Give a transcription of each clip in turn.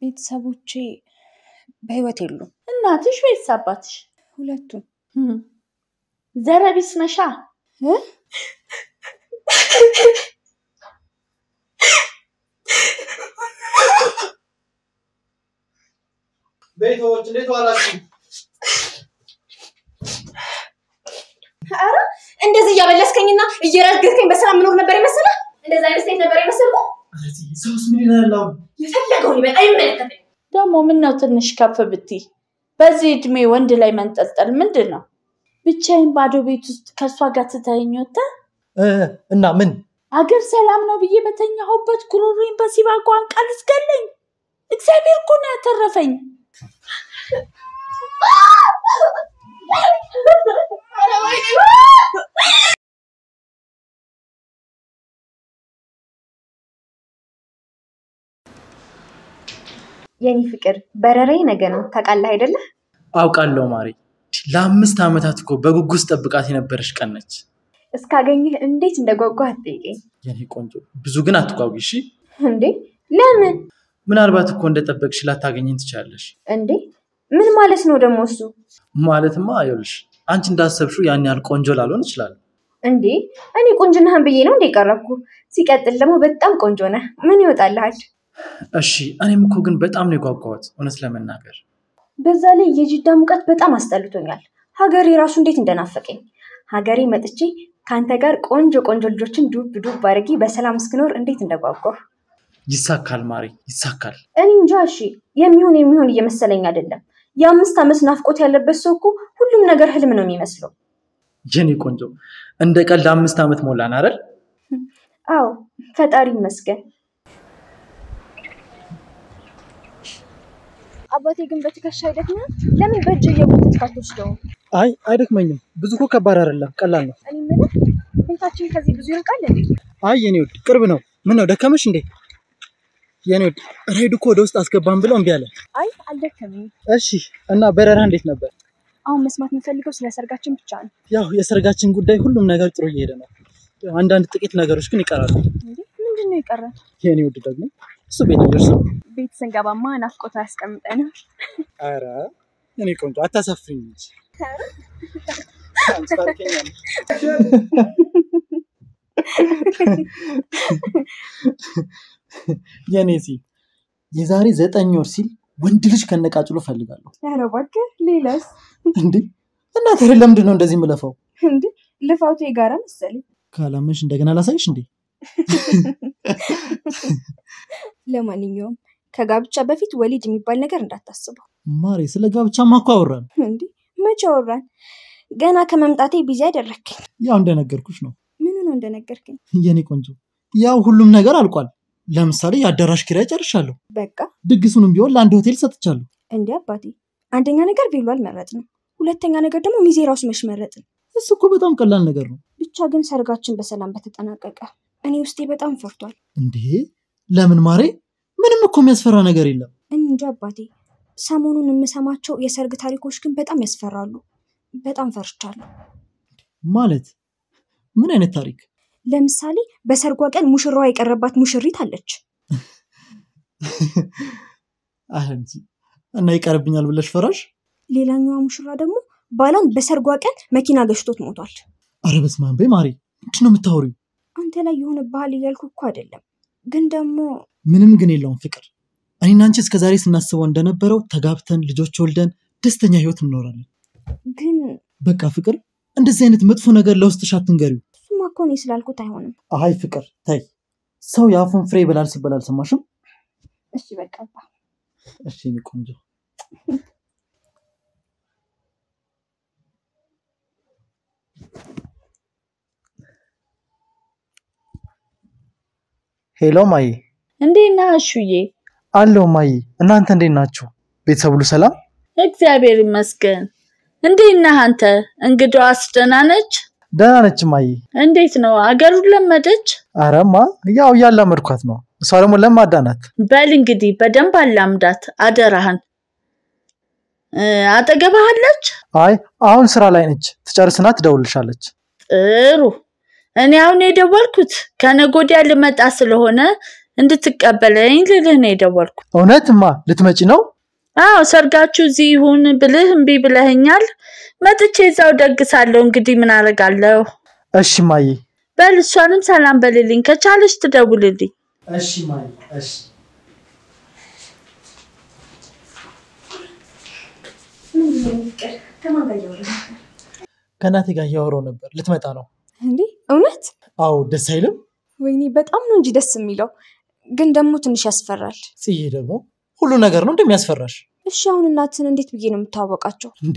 ቤተሰቦቼ በህይወት የሉም። እናትሽ ወይስ አባትሽ? ሁለቱም። ዘረቢስ ነሻ? ቤቶች እንዴት ዋላችሁ? አረ እንደዚህ ያበለስከኝና እየረገጥከኝ በሰላም ምኖር ነበር ይመስላል? እንደዛ አይነት ሴት ነበር ይመስልኩ? አረዚህ ሰውስ ምን ይላል? የፈለገውን ይበል አይመለከተኝም። ደግሞ ምን ነው ትንሽ ከፍ ብትይ? በዚህ እድሜ ወንድ ላይ መንጠልጠል ምንድነው? ብቻዬን ባዶ ቤት ውስጥ ከሷ ጋር ትተኸኝ ወጣ? እና ምን አገር ሰላም ነው ብዬ በተኛሁበት ጉሮሮዬን በሲባጎ አንቃል እስገለኝ። እግዚአብሔር እኮ ነው ያተረፈኝ። የኔ ፍቅር በረሬ ነገ ነው ታውቃለህ አይደለ? አውቃለሁ ማሪ። ለ5 አመታት እኮ በጉጉስ ጠብቃት የነበረሽ ቀን ነች። እስካገኝህ እንዴት እንደጓጓህ አትጠይቀኝ። የኔ ቆንጆ ብዙ ግን አትጓጉ እሺ? እንዴ ለምን? ምናልባት እኮ እንደጠበቅሽ ላታገኝኝ ትችላለሽ። እንዴ ምን ማለት ነው ደግሞ እሱ? ማለትማ አይልሽ አንቺ እንዳሰብሽው ያን ያህል ቆንጆ ላልሆን ይችላል። እንዴ እኔ ቆንጆነህን ብዬ ነው እንደቀረብኩ። ሲቀጥል ደግሞ በጣም ቆንጆ ነህ። ምን ይወጣልሃል? እሺ እኔም እኮ ግን በጣም ነው የጓጓሁት እውነት ለመናገር። በዛ ላይ የጂዳ ሙቀት በጣም አስጠልቶኛል። ሀገሬ ራሱ እንዴት እንደናፈቀኝ። ሀገሬ መጥቼ ካንተ ጋር ቆንጆ ልጆችን ዱብ አድርጌ በሰላም እስክኖር እንዴት እንደጓጓሁ። ይሳካል ማሪ ይሳካል። እኔ እንጃ እሺ የሚሆን እየመሰለኝ አይደለም። የ5 አመት ናፍቆት ያለበት ሰው እኮ ሁሉም ነገር ህልም ነው የሚመስለው። የኔ ቆንጆ እንደ ቀልድ 5 አመት ሞላን አይደል? አዎ ፈጣሪ ይመስገን። አባቴ ግን በትከሻ አይደክምም? ለምን በእጅ እየጎተትክ አትወስደውም? አይ አይደክመኝም። ብዙ እኮ ከባድ አይደለም ቀላል ነው። እኔ ማለት ቤታችን ከዚህ ብዙ ይርቃል እንዴ? አይ የኔ ወድ ቅርብ ነው። ምን ነው ደከመሽ እንዴ? የኔ ወድ ራይድ እኮ ወደ ውስጥ አስገባን ብለው እምቢ አለ። አይ አልደከመኝም። እሺ እና በረራ እንዴት ነበር? አሁን መስማት የምፈልገው ስለ ሰርጋችን ብቻ ነው። ያው የሰርጋችን ጉዳይ ሁሉም ነገር ጥሩ እየሄደ ነው። አንዳንድ ጥቂት ነገሮች ግን ይቀራሉ። እንዴ ምንድነው የቀረ? የኔ ወድ ደግሞ እሱ ቤት ደርሰው ቤት ስንገባማ ናፍቆት ያስቀምጠናል። አረ የኔ ቆንጆ አታሳፍሪኝ እንጂ። የኔሲ የዛሬ 9 ወር ሲል ወንድ ልጅ ከነቃጭሎ ፈልጋለሁ። ኧረ እባክህ ሌላስ? እንዴ እና ታዲያ ለምንድን ነው እንደዚህ የምለፋው? እንዴ ልፋቱ የጋራ መሰለኝ። ካላመንሽ እንደገና ላሳይሽ እንዴ? ለማንኛውም ከጋብቻ በፊት ወሊድ የሚባል ነገር እንዳታስበው። ማሬ ስለ ጋብቻማ እኮ አወራን። እንዴ መቼ አወራን? ገና ከመምጣቴ ቢዚ አደረከኝ። ያው እንደነገርኩሽ ነው። ምን ነው እንደነገርከኝ? የኔ ቆንጆ ያው ሁሉም ነገር አልቋል። ለምሳሌ የአዳራሽ ኪራይ ጨርሻለሁ። በቃ ድግሱንም ቢሆን ለአንድ ሆቴል ሰጥቻለሁ። እንዴ አባቴ አንደኛ ነገር ቬሎ አልመረጥንም። ሁለተኛ ነገር ደግሞ ሚዜ ራሱ መሽመረጥን። እሱ እኮ በጣም ቀላል ነገር ነው። ብቻ ግን ሰርጋችን በሰላም በተጠናቀቀ እኔ ውስጤ በጣም ፈርቷል። እንዴ ለምን ማሬ? ምንም እኮ የሚያስፈራ ነገር የለም። እንጃ አባቴ ሰሞኑን የምሰማቸው የሰርግ ታሪኮች ግን በጣም ያስፈራሉ። በጣም ፈርቻለሁ። ማለት ምን አይነት ታሪክ? ለምሳሌ በሰርጓ ቀን ሙሽራዋ የቀረባት ሙሽሪት አለች። አንቺ እና ይቀርብኛል ብለሽ ፈራሽ? ሌላኛዋ ሙሽራ ደግሞ ባሏን በሰርጓ ቀን መኪና ገጭቶት ሞቷል። አረ በስመ አብ ማሪ ምንድን ነው የምታወሪው? አንተ ላይ የሆነ ባህል እያልኩ እኮ አይደለም፣ ግን ደግሞ ምንም ግን የለውም ፍቅር። እኔና አንቺ እስከዛሬ ስናስበው እንደነበረው ተጋብተን ልጆች ወልደን ደስተኛ ህይወት እንኖራለን። ግን በቃ ፍቅር እንደዚህ አይነት መጥፎ ነገር ለውስጥሽ አትንገሪው። እሱማ እኮ እኔ ስላልኩት አይሆንም። አይ ፍቅር ተይ፣ ሰው የአፉን ፍሬ ይበላል ሲባል አልሰማሽም? እሺ በቃ እሺ የኔ ቆንጆ። ሄሎ ማይ። እንዴት ነህ አሹዬ? አለው ማይ። እናንተ እንዴት ናችሁ? ቤተሰብ ሁሉ ሰላም? እግዚአብሔር ይመስገን። እንዴት ነህ አንተ? እንግዳው ደህና ነች? ደህና ነች ማይ። እንዴት ነው አገሩን ለመደች? አረማ ያው ያላመድኳት ነው። እሷ ደግሞ ለማዳ ናት። በል እንግዲህ በደንብ አላምዳት አደራህን። አጠገብህ አለች? አይ አሁን ስራ ላይ ነች። ትጨርስና ትደውልልሻለች። ጥሩ። እኔ አሁን የደወልኩት ከነገ ወዲያ ልመጣ ስለሆነ እንድትቀበለኝ ልልህ ነው የደወልኩት። እውነትማ ልትመጪ ነው? አዎ ሰርጋችሁ እዚህ ይሁን ብልህ እምቢ ብለኸኛል። መጥቼ እዛው ደግሳለሁ። እንግዲህ ምን አደርጋለሁ? እሺ ማዬ። በል እሷንም ሰላም በልልኝ፣ ከቻለሽ ትደውልልኝ። እሺ ማዬ። እሺ ከናቴ ጋር እያወራሁ ነበር። ልትመጣ ነው እንዴ? እውነት? አዎ። ደስ አይልም? ወይኔ በጣም ነው እንጂ ደስ የሚለው፣ ግን ደግሞ ትንሽ ያስፈራል። ጽዬ ደግሞ ሁሉ ነገር ነው እንደሚያስፈራሽ? እሺ አሁን እናትን እንዴት ብዬ ነው የምታወቃቸው? እንዴ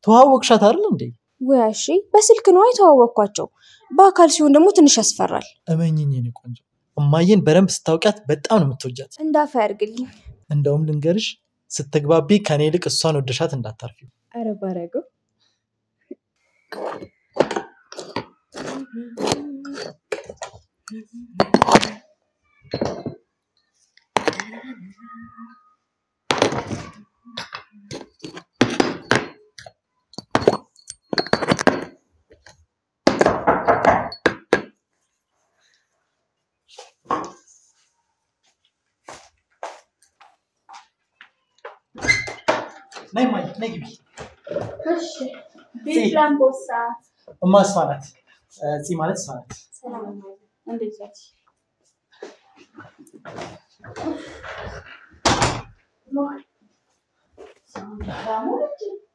ተዋወቅሻት አይደል እንዴ? ወይ እሺ በስልክ ነው የተዋወቅኳቸው። በአካል ሲሆን ደግሞ ትንሽ ያስፈራል። እመኝኝ የኔ ቆንጆ፣ እማዬን በደንብ ስታውቂያት በጣም ነው የምትወጃት። እንዳፋ ያርግልኝ። እንደውም ልንገርሽ፣ ስትግባቢ ከኔ ይልቅ እሷን ወደሻት እንዳታርፊው። አረ ባረገው። ነይ ማይ ነይ ግቢ። እሺ ቤትላም ቦሳ እማ እሷ ናት። ጽ ማለት እሷ ናት። ሰላም እንዴት ነሽ?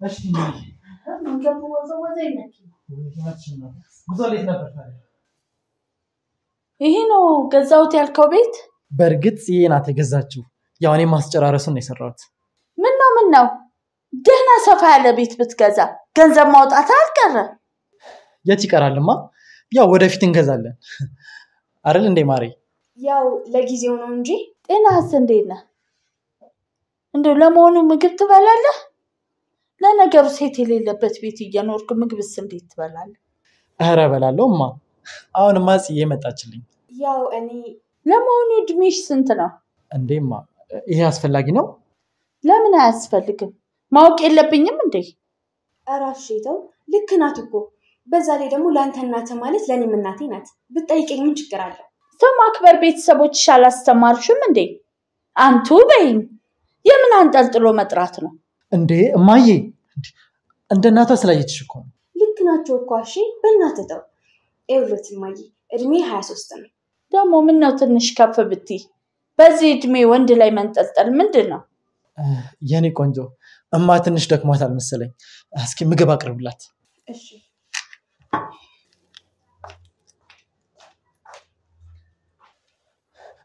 እሺ መንገዱ ወዘወዘ ይነኪ። ጉዞ እንዴት ነበር ታዲያ? ይሄ ነው ገዛሁት ያልከው ቤት? በእርግጥ ጽዬ ናት የገዛችው። ያው እኔ ማስጨራረሱን ነው የሰራሁት። ምን ነው ደህና ሰፋ ያለ ቤት ብትገዛ ገንዘብ ማውጣት አልቀረ። የት ይቀራልማ? ያው ወደፊት እንገዛለን አይደል እንዴ ማሬ? ያው ለጊዜው ነው እንጂ። ጤናህስ እንዴት ነህ? እንደው ለመሆኑ ምግብ ትበላለህ? ለነገሩ ሴት የሌለበት ቤት እየኖርክ ምግብስ እንዴት ትበላለህ? ኧረ እበላለሁ እማ። አሁንማ ጽዬ መጣችልኝ። ያው እኔ ለመሆኑ እድሜሽ ስንት ነው? እንዴማ ይሄ አስፈላጊ ነው? ለምን አያስፈልግም? ማወቅ የለብኝም እንዴ? አራሽተው ልክ ናት እኮ። በዛ ላይ ደግሞ ለአንተ እናት ማለት ለኔም እናቴ ናት። ብትጠይቀኝ ምን ችግር አለ? ሰው ማክበር ቤተሰቦችሽ አላስተማሩሽም እንዴ? አንቱ በይኝ። የምን አንጠልጥሎ መጥራት ነው እንዴ? እማዬ እንደ እናቷ ስላየችሽ እኮ ነው። ልክ ናቸው እኮ። እሺ በእናትህ ተው። ኤውሎት እማዬ እድሜ 23 ነው። ደግሞ ምን ነው ትንሽ ከፍ ብትይ? በዚህ እድሜ ወንድ ላይ መንጠልጠል ምንድን ነው? የኔ ቆንጆ እማ ትንሽ ደክሟታል መሰለኝ። እስኪ ምግብ አቅርብላት። እሺ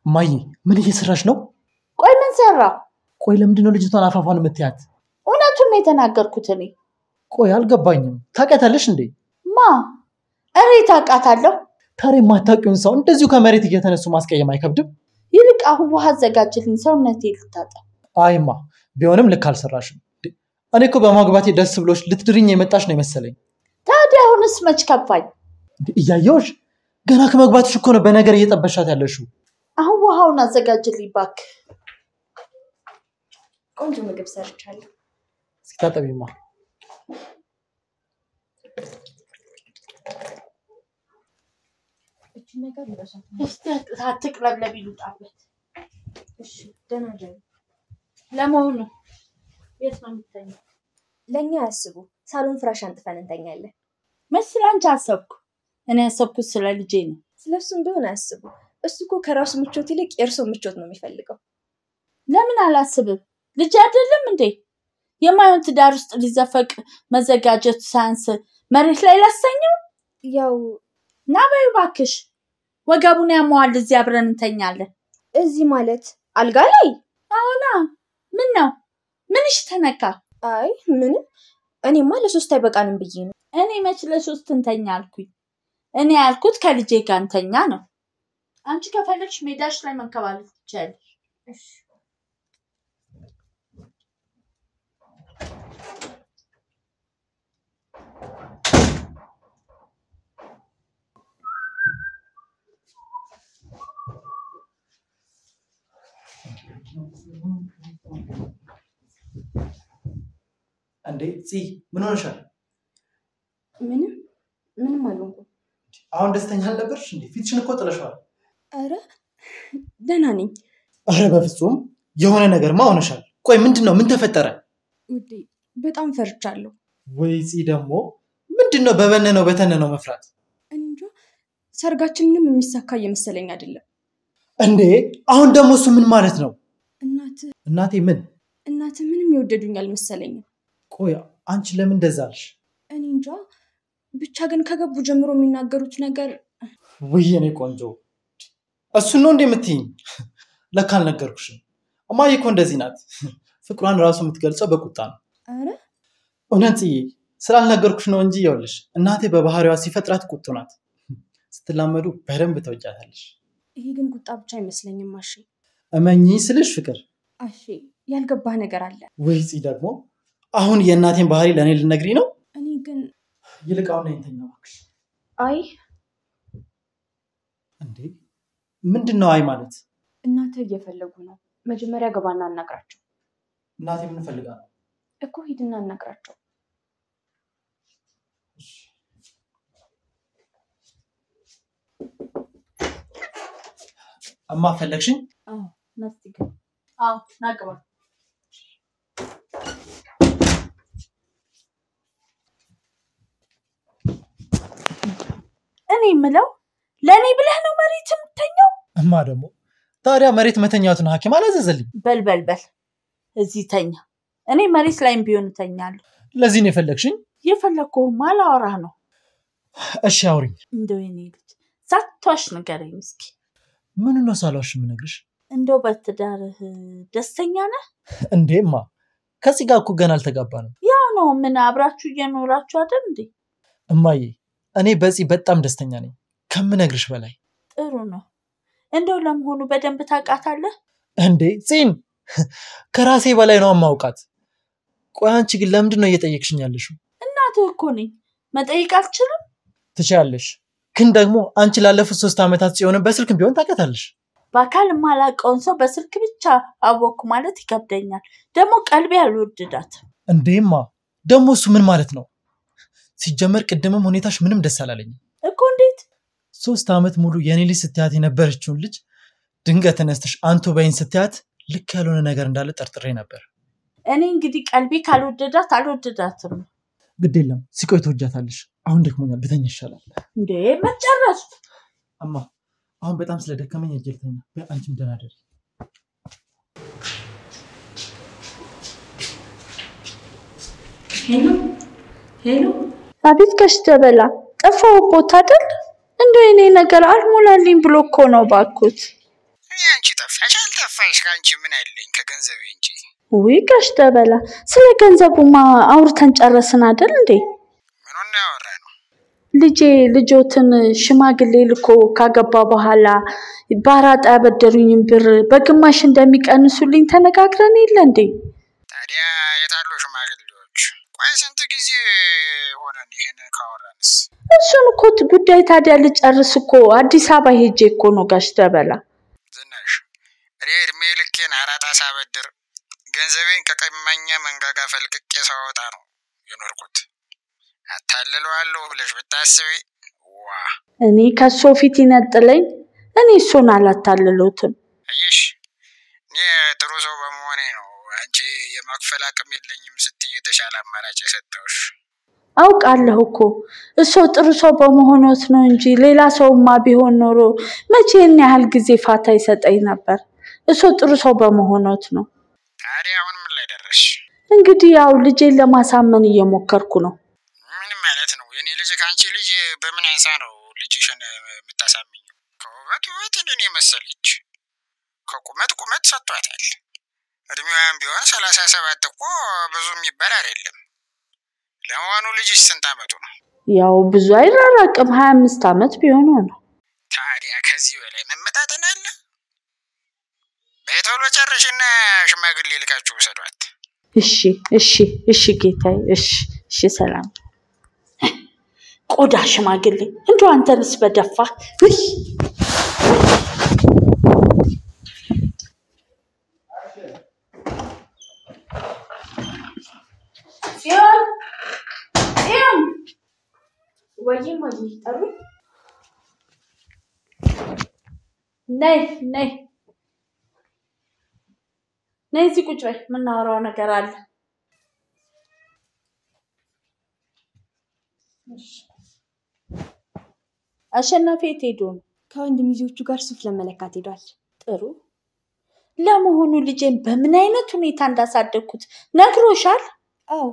እማዬ ምን እየሰራሽ ነው? ቆይ ምን ሰራ? ቆይ ለምንድን ነው ልጅቷን አፋፏን የምትያት? እውነቱን ነው የተናገርኩት እኔ። ቆይ አልገባኝም። ታውቂያታለሽ እንዴ? ማ እሬ ታውቃታለሁ። ታዲያ የማታውቂውን ሰው እንደዚሁ ከመሬት እየተነሱ ማስቀየም አይከብድም? ይልቅ አሁን ውሃ አዘጋጅልኝ፣ ሰውነቴ ልታጠብ። አይማ ቢሆንም ልክ አልሰራሽም። እኔ እኮ በማግባቴ ደስ ብሎሽ ልትድርኝ የመጣሽ ነው የመሰለኝ። ታዲያ አሁንስ መች ከፋኝ? እያየሁሽ ገና ከመግባትሽ እኮ ነው በነገር እየጠበሻት ያለሽው። አሁን ውሃውን አዘጋጅልኝ እባክህ። ቆንጆ ምግብ ሰርቻለሁ። እስኪ ታጠቢማ። እቺ ነገር ይበሳት። እስቲ አትቅለብለብ ይሉጣበት። እሺ ደህና ደሩ። ለመሆኑ የት ነው የምትተኛው? ለኛ ያስቡ። ሳሎን ፍራሽ አንጥፈን እንተኛለን። መስል አንቺ አሰብኩ። እኔ ያሰብኩት ስለ ልጄ ነው። ስለሱም ቢሆን አያስቡ። እሱ እኮ ከራሱ ምቾት ይልቅ የእርሶ ምቾት ነው የሚፈልገው። ለምን አላስብም? ልጅ አይደለም እንዴ? የማይሆን ትዳር ውስጥ ሊዘፈቅ መዘጋጀቱ ሳያንስ መሬት ላይ ላስተኛው? ያው ና በይ እባክሽ። ወገቡን ያመዋል። እዚህ አብረን እንተኛለን። እዚህ ማለት አልጋ ላይ? አዎና። ምን ነው? ምንሽ ተነካ? አይ ምንም። እኔማ ለ3 አይበቃንም ብዬ ነው። እኔ መች ለ3 እንተኛ አልኩኝ? እኔ ያልኩት ከልጄ ጋር እንተኛ ነው። አንቺ ከፈለግሽ ሜዳሽ ላይ መንከባለል ትችያለሽ። እሺ እንዴ ጽ ምን ሆነሻል? ምንም አልሆንኩም። አሁን ደስተኛ አልነበርሽ እንዴ? ፊትሽን እኮ ጥለሽዋል። አረ ደህና ነኝ አረ በፍጹም የሆነ ነገርማ ሆነሻል ቆይ ምንድነው ምን ተፈጠረ ውዴ በጣም ፈርቻለሁ ወይስ ደግሞ ምንድነው በበነነው በተነነው መፍራት እንጃ ሰርጋችንንም የሚሳካ እየመሰለኝ አይደለም እንዴ አሁን ደግሞ እሱ ምን ማለት ነው እናቴ ምን እናቴ ምንም ይወደዱኝ አልመሰለኝም ቆይ አንቺ ለምን እንደዛልሽ እኔ እንጃ ብቻ ግን ከገቡ ጀምሮ የሚናገሩት ነገር ወይኔ ቆንጆ እሱ ነው እንደምትይኝ ለካ አልነገርኩሽም እማዬ እኮ እንደዚህ ናት ፍቅሯን ራሱ የምትገልጸው በቁጣ ነው አረ እውነትዬ ስላልነገርኩሽ ነው እንጂ ይኸውልሽ እናቴ በባህሪዋ ሲፈጥራት ቁጡ ናት ስትላመዱ በደንብ ተወጫታለሽ ይሄ ግን ቁጣ ብቻ አይመስለኝም ማሺ እመኚ ስልሽ ፍቅር አሺ ያልገባህ ነገር አለ ወይስ ደግሞ አሁን የእናቴን ባህሪ ለኔ ልነግሪ ነው እኔ ግን ይልቃው ነው እንተኛው ማክሽ አይ እንዴ ምንድነው አይ ማለት እናቴ እየፈለጉ ነው መጀመሪያ ገባና አናግራቸው እናቴ ምን ፈልጋ ነው እኮ ሂድና አናግራቸው እማ ፈለግሽኝ ናስቲግ ናግባ እኔ ምለው ለኔ ብለህ ነው መሬት የምተኛው እማ ደግሞ ታዲያ መሬት መተኛቱን ሐኪም አላዘዘልኝ በል እዚህ ተኛ እኔ መሬት ላይም ቢሆን ተኛለሁ ለዚህ ነው የፈለግሽኝ የፈለኩህ ማላወራህ ነው እሺ አውሪኝ እንደው የኔ ልጅ ሳትዋሽ ንገረኝ እስኪ ምን ነው ሳላሽ የምነግርሽ እንደው በትዳርህ ደስተኛ ነህ እንዴማ ከዚህ ጋር እኮ ገና አልተጋባንም ያው ነው ምን አብራችሁ እየኖራችሁ አይደል እንዴ እማዬ እኔ በዚህ በጣም ደስተኛ ነኝ ከምነግርሽ በላይ ጥሩ ነው እንደው ለምሆኑ በደንብ ታውቃታለህ እንዴ ጺን ከራሴ በላይ ነው ማውቃት ቆይ አንቺ ግን ለምንድን ነው እየጠየቅሽኝ ያለሽው እናትህ እኮ ነኝ መጠየቅ አልችልም ትችያለሽ ግን ደግሞ አንቺ ላለፉት 3 አመታት ጽዮንን በስልክም ቢሆን ታውቃታለሽ በአካል ማላቀውን ሰው በስልክ ብቻ አወኩ ማለት ይከብደኛል ደግሞ ቀልቤ አልወደዳት እንዴማ ደግሞ እሱ ምን ማለት ነው ሲጀመር ቅድምም ሁኔታሽ ምንም ደስ አላለኝ እኮ እንዴት 3 አመት ሙሉ የኔ ልጅ ስትያት የነበረችውን ልጅ ድንገት ተነስተሽ አንቱ በይን ስትያት ልክ ያልሆነ ነገር እንዳለ ጠርጥሬ ነበር እኔ እንግዲህ ቀልቤ ካልወደዳት አልወደዳትም ግድ የለም ሲቆይ ተወጃታለሽ አሁን ደክሞኛል ብተኛ ይሻላል እንዴ መጨረስ አማ አሁን በጣም ስለደከመኝ እጀልተኛ አንቺም ደህና ደሪ ሄሎ አቤት ከሽተበላ ጠፋሁበት አይደል እንደው የኔ ነገር አልሞላልኝ ብሎ እኮ ነው ባኩት አንቺ ጠፋሽ አልጠፋሽ ካንቺ ምን አይለኝ ከገንዘብ እንጂ ወይ ከሽተበላ ስለ ገንዘቡማ አውርተን ጨረስን አይደል እንዴ ምኑን ያወራ ነው ልጆትን ሽማግሌ ልኮ ካገባ በኋላ ባራጣ ያበደሩኝን ብር በግማሽ እንደሚቀንሱልኝ ተነጋግረን የለ እንዴ ታዲያ የታሉ ሽማግሌዎች ቆይ ስንት ጊዜ ሆነን ይሄን ካወራንስ እሱን እኮ ጉዳይ ታዲያ ልጨርስ እኮ አዲስ አበባ ሄጄ እኮ ነው ጋሽ ተበላ ዝናሽ እድሜ ልኬን አራጣ ሳበድር ገንዘቤን ከቀማኛ መንጋጋ ፈልቅቄ ሳወጣ ነው የኖርኩት አታልለዋለሁ ብለሽ ብታስቢ ዋ እኔ ከሶ ፊት ይነጥለኝ እኔ እሱን አላታልለውትም አየሽ ጥሩ ሰው በመሆኔ ነው አንቺ የመክፈል አቅም የለኝም ስትይ የተሻለ አማራጭ የሰጠውሽ አውቃለሁ እኮ እሱ ጥሩ ሰው በመሆኑት ነው እንጂ ሌላ ሰውማ ቢሆን ኖሮ መቼን ያህል ጊዜ ፋታ ይሰጠኝ ነበር እሱ ጥሩ ሰው በመሆኑት ነው ታዲያ አሁን ምን ላይ ደረሽ እንግዲህ ያው ልጄን ለማሳመን እየሞከርኩ ነው ምን ማለት ነው የኔ ልጅ ካንቺ ልጅ በምን አንሳ ነው ልጅሽን የምታሳምኘው ከውበት ውበትን የመሰለች ከቁመት ሰጥቷታል እድሜዋን ቢሆን 37 እኮ ብዙ የሚባል አይደለም ለማኑ ልጅሽ ስንት አመቱ ነው ያው ብዙ አይራራቅም 25 አመት ቢሆነው ነው ታዲያ ከዚህ በላይ መመጣጠን አለ በቶሎ ጨርሽና ሽማግሌ ልካችሁ ወሰዷት እሺ ጌታዬ እሺ ሰላም ቆዳ ሽማግሌ እንዶ አንተንስ በደፋ ሲዮን ወይ ጠሩ ነይ እዚህ ቁጭ በይ የምናወራው ነገር አለ አሸናፊ ሄዶ ከወንድ ሚዜዎቹ ጋር ሱፍ ለመለካት ሄዷል ጥሩ ለመሆኑ ልጄን በምን አይነት ሁኔታ እንዳሳደግኩት ነግሮሻል አው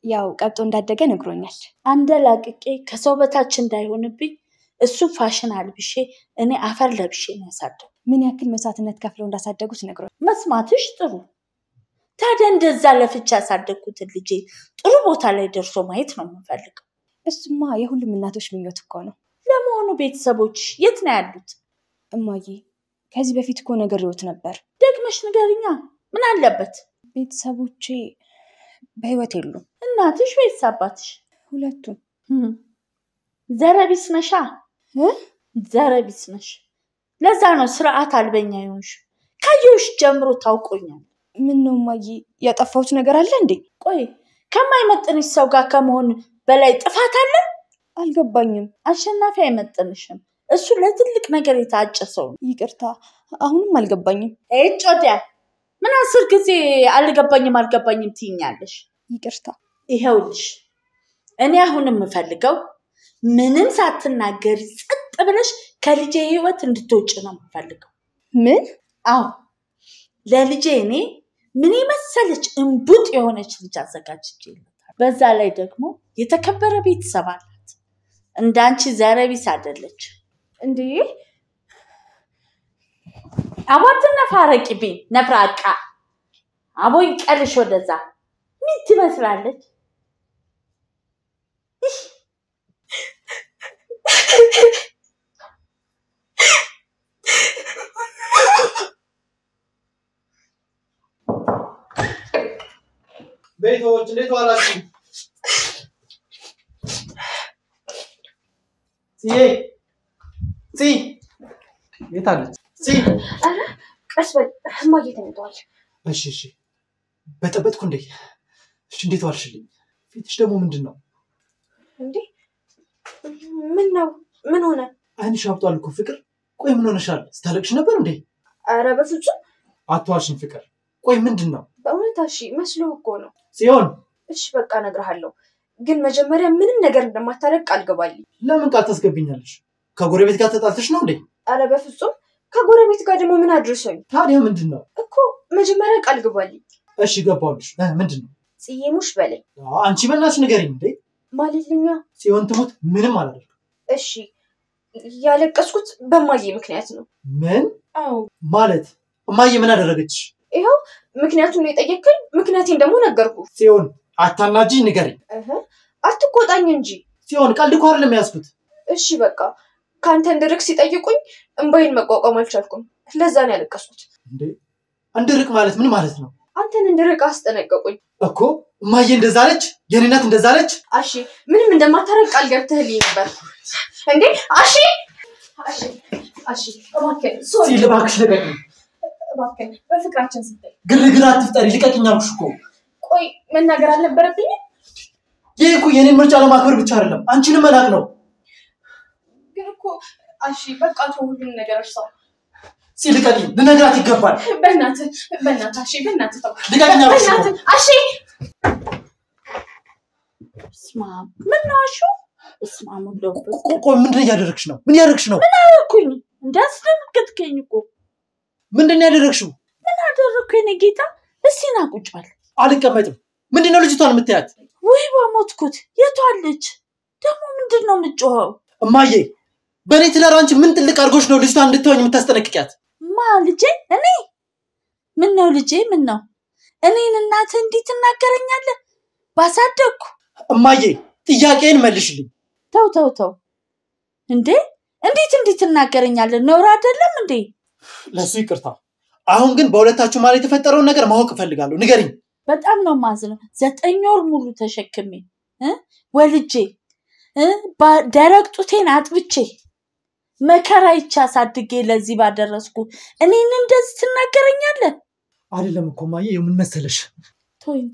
ያው ቀብጦ እንዳደገ ነግሮኛል አንደላቅቄ ከሰው በታች እንዳይሆንብኝ እሱ ፋሽን አልብሼ እኔ አፈር ለብሼ ነው ያሳደግኩት ምን ያክል መስዋዕትነት ከፍለው እንዳሳደጉት ነግሮኛል መስማትሽ ጥሩ ታዲያ እንደዛ ለፍቻ ያሳደግኩት ልጄ ጥሩ ቦታ ላይ ደርሶ ማየት ነው የምፈልገው እሱማ የሁሉም እናቶች ምኞት እኮ ነው ለመሆኑ ቤተሰቦች የት ነው ያሉት እማዬ ከዚህ በፊት እኮ ነግሬዎት ነበር ደግመሽ ንገሪኛ ምን አለበት ቤተሰቦቼ በህይወት የሉም እናትሽ ወይስ አባትሽ ሁለቱም ዘረቢስ ነሻ ዘረቢስ ነሽ ለዛ ነው ስርዓት አልበኛ ይሆንሽ ካየውሽ ጀምሮ ታውቆኛል ምን ነው እማዬ ያጠፋሁት ነገር አለ እንዴ ቆይ ከማይመጥንሽ ሰው ጋር ከመሆን በላይ ጥፋት አለ አልገባኝም አሸናፊ አይመጥንሽም እሱ ለትልቅ ነገር የታጨ ሰው ነው ይቅርታ አሁንም አልገባኝም እጮዲያ ምን 10 ጊዜ አልገባኝም ትይኛለሽ ይቅርታ ይሄውልሽ እኔ አሁንም የምፈልገው ምንም ሳትናገሪ ጸጥ ብለሽ ከልጄ ህይወት እንድትወጪ ነው የምፈልገው ምን አዎ ለልጄ እኔ ምን መሰለች እንቡጥ የሆነች ልጅ አዘጋጅቼልታለሁ በዛ ላይ ደግሞ የተከበረ ቤተሰብ አላት እንዳንቺ ዘረቢስ አይደለች እንዴ አባትና ፋረቂቢ ነፍራቃ አቦይ ቀልሽ ወደዛ ምን ትመስላለች ቤቶች እንዴት ዋላችሁ የት አለች አረ ቀስ በል እማዬ ተኝተዋል እሺ በጠበጥኩ እንዴ እሺ እንዴት ዋልሽልኝ ፊትሽ ደግሞ ምንድነው እንዴ ምን ሆነ አይንሽ አብጧል እኮ ፍቅር ቆይ ምን ሆነሻል ስታለቅሽ ነበር እንዴ አረ በፍጹም አትዋሽኝ ፍቅር ቆይ ምንድነው በእውነት እሺ መስሎ እኮ ነው ጽዮን እሺ በቃ እነግርሃለሁ ግን መጀመሪያ ምንም ነገር እንደማታረቅ ቃል ገባልኝ ለምን ቃል ታስገብኛለሽ ከጎረቤት ጋር ተጣልተሽ ነው እንዴ አረ በፍጹም ከጎረቤት ጋር ደግሞ ምን አድርሶኝ ታዲያ ምንድነው እኮ መጀመሪያ ቃል ገባልኝ እሺ ገባልሽ ምንድነው ጽየሙሽ በለኝ አንቺ በእናትሽ ንገሪኝ እንዴ ማለልኛ ጽዮን ትሞት ምንም አላደረግም እሺ ያለቀስኩት በማዬ ምክንያት ነው ምን አዎ ማለት እማዬ ምን አደረገች ይሄው ምክንያቱም ነው የጠየቀኝ ምክንያቴን ደግሞ ነገርኩ ጽዮን አታናጂ ንገሪኝ አትቆጣኝ እንጂ ጽዮን ቀልድ እኮ አይደለም ያዝኩት እሺ በቃ ካንተ እንድርቅ ሲጠይቁኝ እንባይን መቋቋም አልቻልኩም ለዛ ነው ያለቀስኩት እንዴ እንድርቅ ማለት ምን ማለት ነው አንተን እንድርቅ አስጠነቀቁኝ እኮ እማዬ እንደዛ አለች የኔ እናት እንደዛ አለች እሺ ምንም እንደማታረቅ ቃል ገብተህልኝ ነበር እንዴ እሺ እባክህ ሶሪ እባክሽ ልቀቂኝ እባክህ በፍቅራችን ስትይ ግርግር አትፍጠሪ ልቀቂኝ አልኩሽ እኮ ቆይ መናገር አልነበረብኝ ይሄ እኮ የኔን ምርጫ ለማክበር ብቻ አይደለም አንቺንም መላክ ነው ግን እኮ እሺ በቃ ሁሉም ነገር እርሳው ልቀቂኝ ልነግራት ይገባል በእናትህ እሺ በእናትህ ተው ልቀቂኝ አልኩሽ እኮ እሺ እስማ ምን ነው አሹ እስማ ሙሉ ቆይ ምንድን እያደረግሽ ነው ምን ያደረግሽ ነው ምን አደረኩኝ እንዳስደነገጥከኝ እኮ ምንድን ያደረግሽው ምን አደረኩ የኔ ጌታ እስቲ ና ቁጭ በል አልቀመጥም ምንድነው ልጅቷን የምትያት ወይ በሞትኩት የቷለች ደግሞ ምንድነው የምትጮኸው እማዬ በኔ ትዳር አንቺ ምን ጥልቅ አድርጎሽ ነው ልጅቷን እንድትወኝ የምታስጠነቅቂያት ልጄ እኔ ምን ነው ልጄ ምን ነው እኔን እናት እንዲህ ትናገረኛለህ ባሳደግኩ እማዬ ጥያቄን መልሽልኝ ተው እንዴ እንዴት ትናገረኛለህ ነውር አይደለም እንዴ ለሱ ይቅርታ አሁን ግን በሁለታችሁ ማለት የተፈጠረውን ነገር ማወቅ ፈልጋለሁ ንገሪኝ በጣም ነው ማዝነው 9 ወር ሙሉ ተሸክሜ ወልጄ ደረቅ ጡቴን አጥብቼ መከራ ይቻሳድጌ ለዚህ ባደረስኩ እኔን እንደዚህ ትናገረኛለህ አይደለም እኮ ማዬ ምን መሰለሽ ቶኝ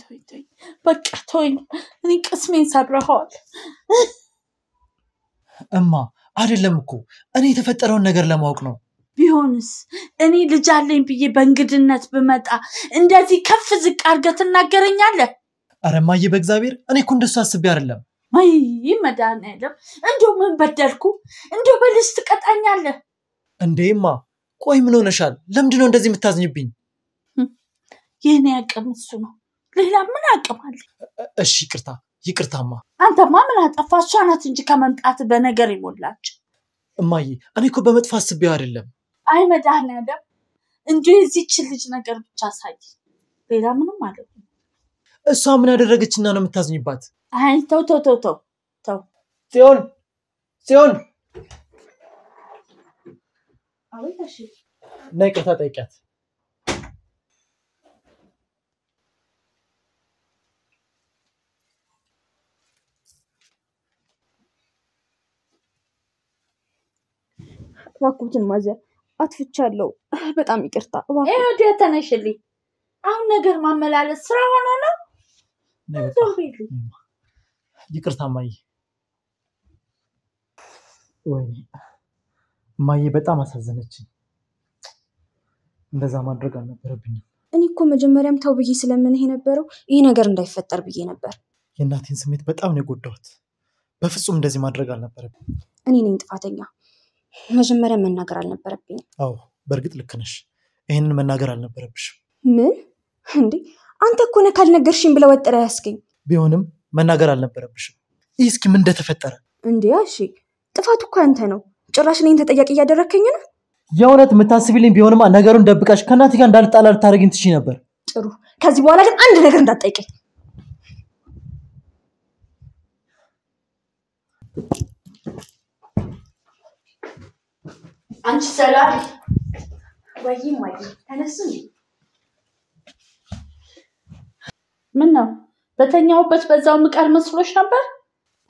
በቃ ቶኝ እኔ ቅስሜን ሰብረዋል እማ አይደለም እኮ እኔ የተፈጠረውን ነገር ለማወቅ ነው ቢሆንስ እኔ ልጅ አለኝ ብዬ በእንግድነት ብመጣ እንደዚህ ከፍ ዝቅ አድርገህ ትናገረኛለህ? ኧረ እማዬ በእግዚአብሔር እኔ እኮ እንደሱ አስቤ አይደለም። አይ መድኃኒዓለም እንደው ምን በደልኩ? እንደው በልስ ትቀጣኛለህ እንዴማ? ቆይ ምን ሆነሻል? ለምንድን ነው እንደዚህ የምታዝኝብኝ? የኔ አቅም እሱ ነው፣ ሌላ ምን አቅም አለ? እሺ ይቅርታማ። አንተማ ምን አጠፋ? እሷ ናት እንጂ ከመምጣት በነገር ይሞላች። እማዬ እኔ እኮ በመጥፎ አስቤው አይደለም። አይ መድኃኒዓለም እንዲሁ የዚህች ልጅ ነገር ብቻ ሳይ ሌላ ምንም ማለት ነው። እሷ ምን ያደረገችና ነው የምታዝኝባት? አይ ተው ጽዮን አቤት። እሺ ነይ ይቅርታ ጠይቂያት። እባክዎትን ማዘር አጥፍቻለሁ፣ በጣም ይቅርታ። ወዲያ ተነሽልኝ። አሁን ነገር ማመላለስ ስራ ሆኖ ነው። ይቅርታ እማዬ። ወይኔ እማዬ በጣም አሳዘነችኝ። እንደዛ ማድረግ አልነበረብኝም። እኔ እኮ መጀመሪያም ተው ብዬ ስለምንህ የነበረው ይህ ነገር እንዳይፈጠር ብዬ ነበር። የእናቴን ስሜት በጣም ነው የጎዳሁት። በፍጹም እንደዚህ ማድረግ አልነበረብኝ። እኔ ነኝ ጥፋተኛ። መጀመሪያ መናገር አልነበረብኝም። አዎ በእርግጥ ልክ ነሽ። ይሄንን መናገር አልነበረብሽም። ምን እንዴ? አንተ እኮ ነህ ካልነገርሽኝ ብለህ ወጥረህ ያስገኝ። ቢሆንም መናገር አልነበረብሽም። እስኪ ምን እንደተፈጠረ እንዴ? እሺ ጥፋቱ እኮ አንተ ነው። ጭራሽ እኔን ተጠያቂ እያደረከኝ ነው። የእውነት የምታስቢልኝ ቢሆንማ ነገሩን ደብቀሽ ከእናቴ ጋር እንዳልጣላ ልታደርጊኝ ትችይ ነበር። ጥሩ። ከዚህ በኋላ ግን አንድ ነገር እንዳትጠይቀኝ። አንቺ ሰላም ወይም ተነሱ። ምን ነው በተኛውበት በዛው ምቀር መስሎሽ ነበር?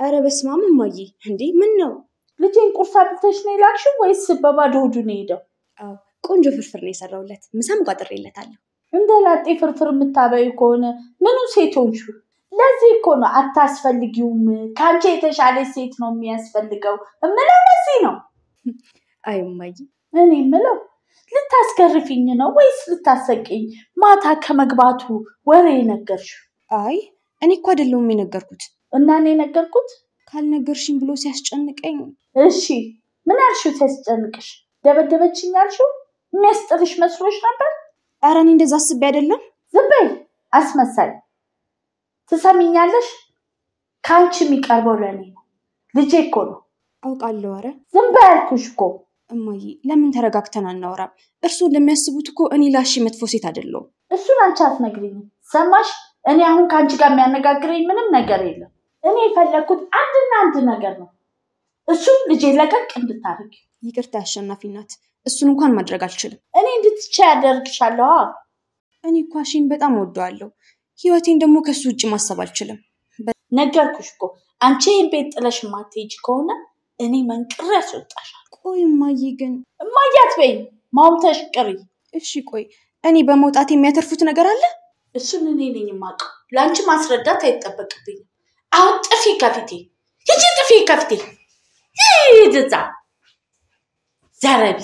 አረ በስመ አብ እማዬ፣ እንዴ ምን ነው? ልጄን ቁርስ አብልተሽ ነው የላክሽው ወይስ በባዶ ሆዱ ነው የሄደው? አዎ ቆንጆ ፍርፍር ነው የሰራውለት፣ ምሳም ቋጥሬለታለሁ። እንደ ላጤ ፍርፍር የምታበዩ ከሆነ ምኑ ሴት ሆንሽ? ለዚህ እኮ ነው አታስፈልጊውም፣ ካንቺ የተሻለ ሴት ነው የሚያስፈልገው እምለው ለዚህ ነው። አይ እማዬ፣ እኔ የምለው ልታስገርፊኝ ነው ወይስ ልታሰቂኝ? ማታ ከመግባቱ ወሬ ነገርሽው? አይ እኔ እኮ አይደለሁም የነገርኩት። እና እኔ ነገርኩት? ካልነገርሽኝ ብሎ ሲያስጨንቀኝ። እሺ ምን አልሽው? ሲያስጨንቅሽ ደበደበችኝ አልሽው? የሚያስጥልሽ መስሎሽ ነበር? ኧረ እኔ እንደዛ አስቤ አይደለም። ዝም በይ አስመሳይ። ትሰሚኛለሽ? ከአንቺ የሚቀርበው ለእኔ ነው። ልጄ እኮ ነው። አውቃለሁ። ኧረ ዝም በይ አልኩሽ እኮ። እማዬ ለምን ተረጋግተን አናወራም? እርስዎ እንደሚያስቡት እኮ እኔ ላሺ መጥፎ ሴት አይደለሁም። እሱን አንቺ አትነግሪኝም። ሰማሽ? እኔ አሁን ከአንቺ ጋር የሚያነጋግረኝ ምንም ነገር የለም። እኔ የፈለግኩት አንድና አንድ ነገር ነው፣ እሱን ልጄ ለቀቅ እንድታደርግ። ይቅርታ አሸናፊ ናት፣ እሱን እንኳን ማድረግ አልችልም። እኔ እንድትቻይ ያደርግሻለሁ። እኔ እኮ አሺን በጣም ወደዋለሁ። ህይወቴን ደግሞ ከሱ ውጭ ማሰብ አልችልም። ነገርኩሽ እኮ። አንቺ ይህን ቤት ጥለሽ ማትሄጂ ከሆነ እኔ መንቅሬ ያስወጣሻል። ቆይ እማዬ ግን። እማዬ አትበይኝ፣ ማውተሽ ቅሪ። እሺ ቆይ እኔ በመውጣት የሚያተርፉት ነገር አለ? እሱን እኔ ነኝ የማውቀው። ለአንቺ ማስረዳት አይጠበቅብኝም። አሁን ጥፊ ከፊቴ፣ ሂጂ ጥፊ ከፊቴ። ሂድ እዛ ዘረቢ።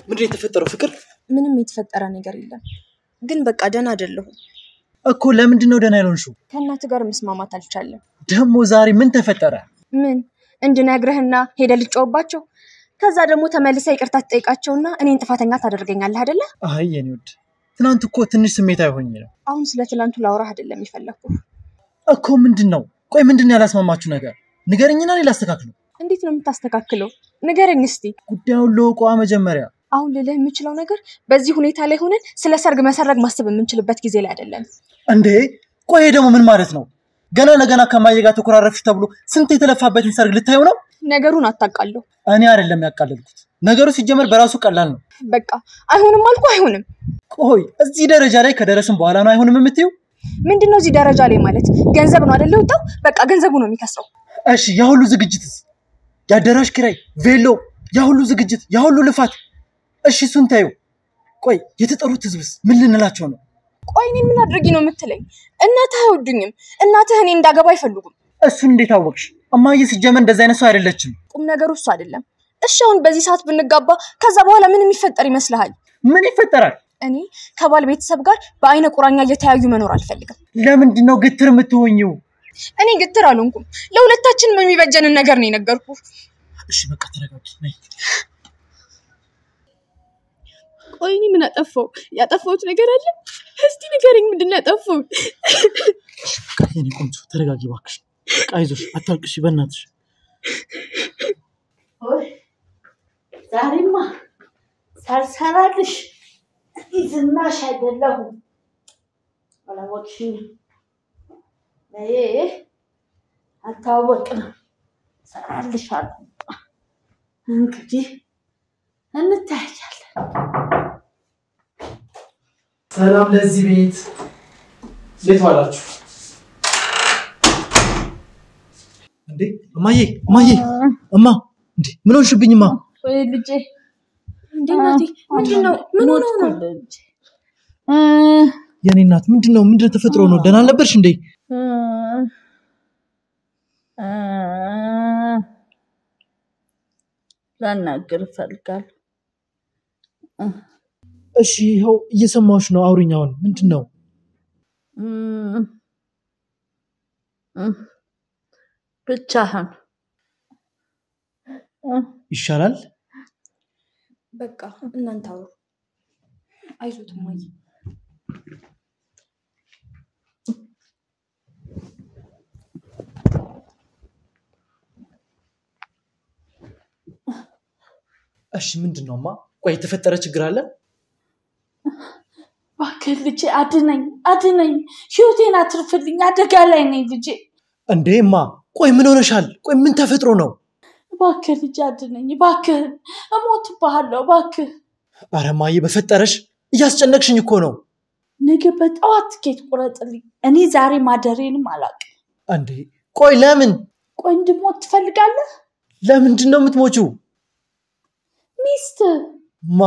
ምንድን የተፈጠረው? ፍቅር ምንም የተፈጠረ ነገር የለም፣ ግን በቃ ደህና አይደለሁም እኮ። ለምንድን ነው ደህና ያልሆንሽው? ከእናትህ ጋር መስማማት አልቻለም። ደግሞ ዛሬ ምን ተፈጠረ? ምን እንድነግርህና ሄደህ ልጫወባቸው፣ ከዛ ደግሞ ተመልሰ ይቅርታ ትጠይቃቸውና እኔን ጥፋተኛ ታደርገኛለህ አይደለ? አይ የኔ ውድ፣ ትናንት እኮ ትንሽ ስሜታዊ ሆኜ ነው። አሁን ስለ ትናንቱ ላውራህ አይደለም የፈለኩ እኮ። ምንድን ነው? ቆይ ምንድን ነው ያላስማማችሁ ነገር? ንገረኝና እኔ ላስተካክለው። እንዴት ነው የምታስተካክለው? ንገረኝ እስቲ። ጉዳዩን ለውቋ መጀመሪያ። አሁን ልልህ የምችለው ነገር በዚህ ሁኔታ ላይ ሆነን ስለ ሰርግ መሰረግ ማሰብ የምንችልበት ጊዜ ላይ አይደለም። እንዴ ቆይ ደግሞ ምን ማለት ነው? ገና ለገና ከማየ ጋር ተኮራረፍሽ ተብሎ ስንት የተለፋበትን ሰርግ ልታየው ነው? ነገሩን አታውቃለሁ። እኔ አይደለም ያቃለልኩት። ነገሩ ሲጀመር በራሱ ቀላል ነው። በቃ አይሆንም አልኩ፣ አይሆንም። ቆይ እዚህ ደረጃ ላይ ከደረስን በኋላ ነው አይሆንም የምትይው? ምንድነው እዚህ ደረጃ ላይ ማለት? ገንዘብ ነው አይደል ወጣው? በቃ ገንዘቡ ነው የሚከስረው። እሺ ያ ሁሉ ዝግጅትስ? ያደራሽ ኪራይ፣ ቬሎ፣ ያ ሁሉ ዝግጅት፣ ያ ሁሉ ልፋት፣ እሺ እሱን ታዩ። ቆይ የተጠሩት ህዝብስ ምን ልንላቸው ነው? ቆይ እኔ ምን አድርጊ ነው የምትለኝ? እናትህ አይወዱኝም። እናትህ እኔ እንዳገባ አይፈልጉም። እሱን እንዴት አወቅሽ? እማዬ ሲጀመር እንደዛ አይነት ሰው አይደለችም። ቁም ነገሩ እሱ አይደለም። እሺ አሁን በዚህ ሰዓት ብንጋባ ከዛ በኋላ ምን የሚፈጠር ይመስልሃል? ምን ይፈጠራል? እኔ ከባል ቤተሰብ ጋር በአይነ ቁራኛ እየተያዩ መኖር አልፈልግም። ለምንድን ነው ግትር የምትሆኚው? እኔ ግትር አልሆንኩም። ለሁለታችንም የሚበጀንን ነገር ነው የነገርኩህ። እሺ በቃ ተረጋጊ ነይ። ቆይ እኔ ምን አጠፋው? ያጠፋሁት ነገር አለ? እስቲ ንገረኝ፣ ምንድን ነው ያጠፋሁት? በቃ የኔ ቆንጆ ተረጋጊ እባክሽ። በቃ አይዞሽ አታልቅሽ በእናትሽ። ዛሬማ ሳልሰራልሽ ዝናሽ አይደለሁም አላወቅሽኝ። አታወቅንም ሰራልሻለሁ። እንግዲህ እንታያለን። ሰላም ለዚህ ቤት። እንዴት ዋላችሁ? እንዴ እማዬ እማ እንዴ ምን ሆንሽብኝማ? ወይ ልጄ እንዴ እናቴ ምንድነው? ምን ሆነ ነው? የኔ እናት ምንድነው ተፈጥሮ ነው? ደህና አልነበርሽ እንዴ? ላናግር እፈልጋለሁ። እሺ ይኸው እየሰማሁሽ ነው። አውሪኝ አሁን ምንድነው? ብቻህን ይሻላል። በቃ እናንተ አውሩ። አይዞት እማዬ። እሺ ምንድነውማ? ቆይ የተፈጠረ ችግር አለ? እባክህ ልጄ አድነኝ፣ ህይወቴን አትርፍልኝ፣ አደጋ ላይ ነኝ ልጄ። እንዴማ ቆይ ምን ሆነሻል? ቆይ ምን ተፈጥሮ ነው? እባክህ ልጄ አድነኝ፣ እባክህ እሞትብሃለሁ፣ እባክህ። ኧረ እማዬ በፈጠረሽ እያስጨነቅሽኝ እኮ ነው። ነገ በጠዋት ትኬት ቁረጥልኝ። እኔ ዛሬ ማደሬንም አላውቅም። እንዴ ቆይ ለምን? ቆይ እንድሞት ትፈልጋለህ? ለምንድን ነው የምትሞቺው? ሚስት ማ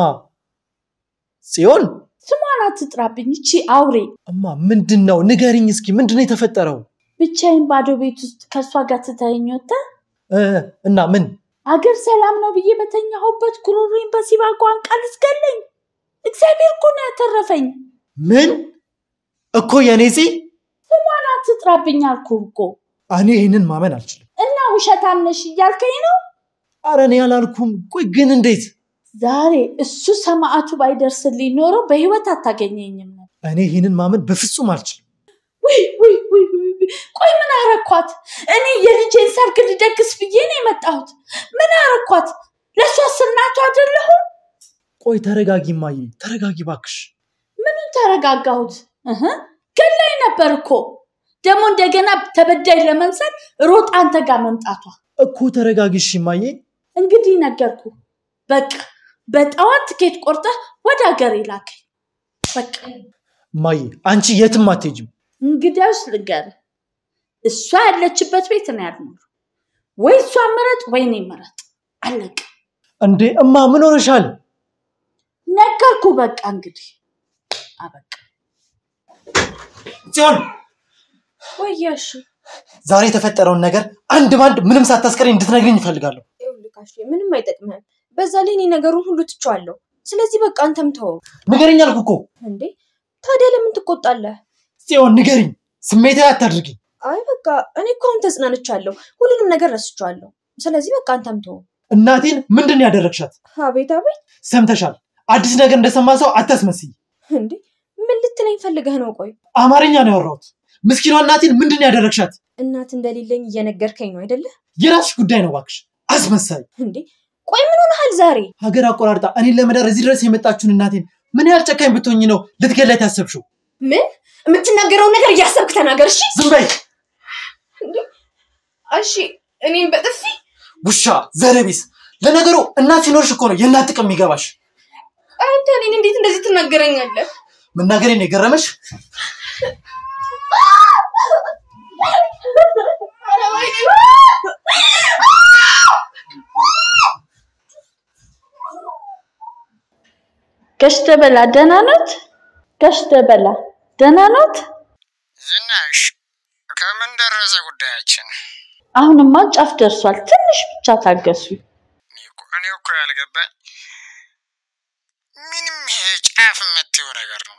ጽዮን? ስሟን አትጥራብኝ እቺ አውሬ። እማ ምንድነው? ንገሪኝ እስኪ ምንድነው የተፈጠረው? ብቻዬን ባዶ ቤት ውስጥ ከሷ ጋር ትተኸኝ ወጥተህ እና ምን አገር ሰላም ነው ብዬ በተኛሁበት ጉሮሮዬን በሲባጎ አንቃ ልትገለኝ። እግዚአብሔር እኮ ነው ያተረፈኝ። ምን እኮ የኔ ስሟን አትጥራብኝ አልኩህ እኮ። እኔ ይሄንን ማመን አልችልም። እና ውሸታም ነሽ እያልከኝ ነው? ኧረ እኔ አላልኩም። ቆይ ግን እንዴት? ዛሬ እሱ ሰማዕቱ ባይደርስልኝ ኖሮ በህይወት አታገኘኝም ነበር። እኔ ይሄንን ማመን በፍጹም አልችልም። ቆይ ምን አረኳት? እኔ የልጄን ሰርግ ልደግስ ብዬ ነው የመጣሁት። ምን አረኳት? ለሷስ እናቱ አይደለሁም? ቆይ ተረጋጊ እማዬ፣ ተረጋጊ እባክሽ። ምኑን ተረጋጋሁት? ገላይ ነበር እኮ። ደግሞ እንደገና ተበዳይ ለመንሰል ሮጥ አንተ ጋር መምጣቷ እኮ። ተረጋጊሽ እማዬ። እንግዲህ ነገርኩ። በቃ በጠዋት ትኬት ቆርጠህ ወደ ሀገር ይላከኝ። በቃ እማዬ አንቺ የትም አትሄጂም። እንግዲያውስ ልንገርህ፣ እሷ ያለችበት ቤት ነው ያልኖር። ወይ እሷ ምረጥ ወይ እኔ ምረጥ። አለቀ። እንዴ እማ ምን ሆነሻል? ነገርኩ። በቃ እንግዲህ አበቃ። ጽዮን ወያሽ ዛሬ የተፈጠረውን ነገር አንድ ባንድ ምንም ሳታስቀሪ እንድትነግሪኝ እፈልጋለሁ። ይኸውልህ ምንም አይጠቅምህም። በዛ ላይ እኔ ነገሩን ሁሉ ትቼዋለሁ። ስለዚህ በቃ አንተም ተወው። ንገሪኝ አልኩህ እኮ። እንዴ ታዲያ ለምን ትቆጣለህ? ጽዮን ንገሪኝ፣ ስሜታዊ አታድርጊኝ። አይ በቃ እኔ እኮ አሁን ተጽናንቻለሁ። ሁሉንም ነገር ረስቼዋለሁ። ስለዚህ በቃ አንተም ተወው። እናቴን ምንድን ያደረግሻት? አቤት አቤት። ሰምተሻል? አዲስ ነገር እንደሰማ ሰው አታስመስይ። እንዴ ምን ልትለኝ ፈልገህ ነው? ቆይ አማርኛ ነው ያወራሁት። ምስኪኗ እናቴን ምንድን ያደረግሻት? እናት እንደሌለኝ እየነገርከኝ ነው አይደለ? የራስሽ ጉዳይ ነው እባክሽ። አስመሳይ። እንዴ ቆይ ምን ሆነሃል ዛሬ? ሀገር አቆራርጣ እኔን ለመዳር እዚህ ድረስ የመጣችውን እናቴን ምን ያህል ጨካኝ ብትሆኚ ነው ልትገላት ያሰብሽው? ምን የምትናገረው ነገር እያሰብክ ተናገር። እሺ ዝም በይ። እሺ እኔን በጥፊ ውሻ ዘረቢስ። ለነገሩ እናት ሲኖርሽ እኮ ነው የእናት ጥቅም የሚገባሽ። አንተ እኔን እንዴት እንደዚህ ትናገረኛለህ? መናገሬን የገረመሽ? ገሽተ በላ ደህና ናት? ገሽተ በላ ደህና ናት? ዝናሽ ከምን ደረሰ ጉዳያችን? አሁንማ ጫፍ ደርሷል ትንሽ ብቻ ታገሱ እኔ እኮ ያልገባኝ ምንም ይሄ ጫፍ የምትይው ነገር ነው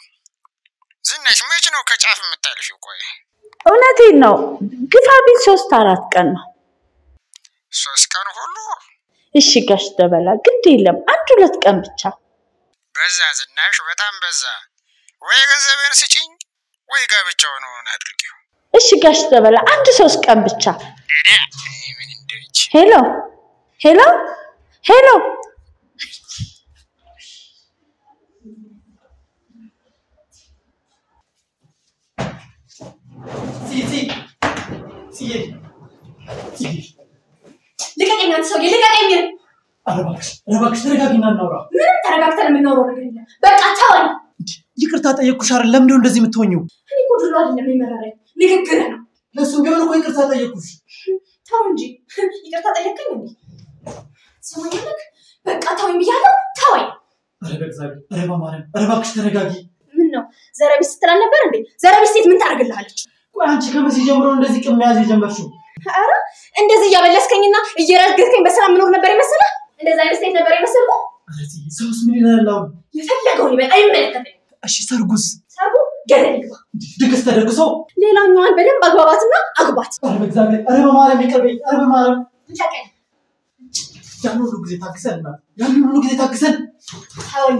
ዝናሽ መች ነው ከጫፍ የምታልፊው ቆይ እውነቴን ነው ግፋ ቢል 3-4 ቀን ነው 3 ቀን ሁሉ እሺ ጋሽ ደበላ ግድ የለም 1-2 ቀን ብቻ በዛ ዝናሽ በጣም በዛ ወይ ገንዘቤን ስጪኝ ወይ ጋብቻውን ሆነ አድርጊው እሺ ጋሽ ደበላ 1-3 ቀን ብቻ ምን እንደች ሄሎ ሄሎ ሄሎ ልቀቀኝ አንተ ሰውዬ ልቀቀኝ እባክሽ ተረጋጊና እናውራ ምንም ተረጋግተን የምናወራው ነገር የለም በቃ ተወኝ ይቅርታ ጠየቅኩሽ አይደል ለምን ነው እንደዚህ የምትሆኚው እኔ እኮ ድሮ አይደለም የሚመረረኝ ንግግር ነው ለሱም ቢሆን እኮ ይቅርታ ጠየቅኩሽ ተው እንጂ ይቅርታ ጠየቅከኝ እንዴ ሰማኛለክ በቃ ተወኝ ብያለሁ ተወኝ ኧረ በእግዚአብሔር ኧረ በማርያም ኧረ እባክሽ ተረጋጊ ምን ነው ዘረቢስ ስትላል ነበር እንዴ ዘረቢስ ሴት ምን ታደርግልሃለች ቆይ አንቺ ከመቼ ጀምሮ እንደዚህ ቅም መያዝ የጀመርሽው ኧረ እንደዚህ እያበለስከኝና እየረገጥከኝ በሰላም ምኖር ነበር የመሰለህ እንደዛ አይነት ሴት ነበር የመሰልኩ ሰውስ ምን ይላል አሁን የፈለገውን ይበል አይመለከተኝም እሺ ሰርጉስ ሰርጉ ገደል ይግባ ድግስ ተደግሶ ሌላኛዋን በደንብ አግባባትና አግባት ኧረ በእግዚአብሔር ኧረ በማርያም ይቅርበኝ ኧረ በማርያም ልቀቀኝ ያን ሁሉ ጊዜ ታግሰን ተወኝ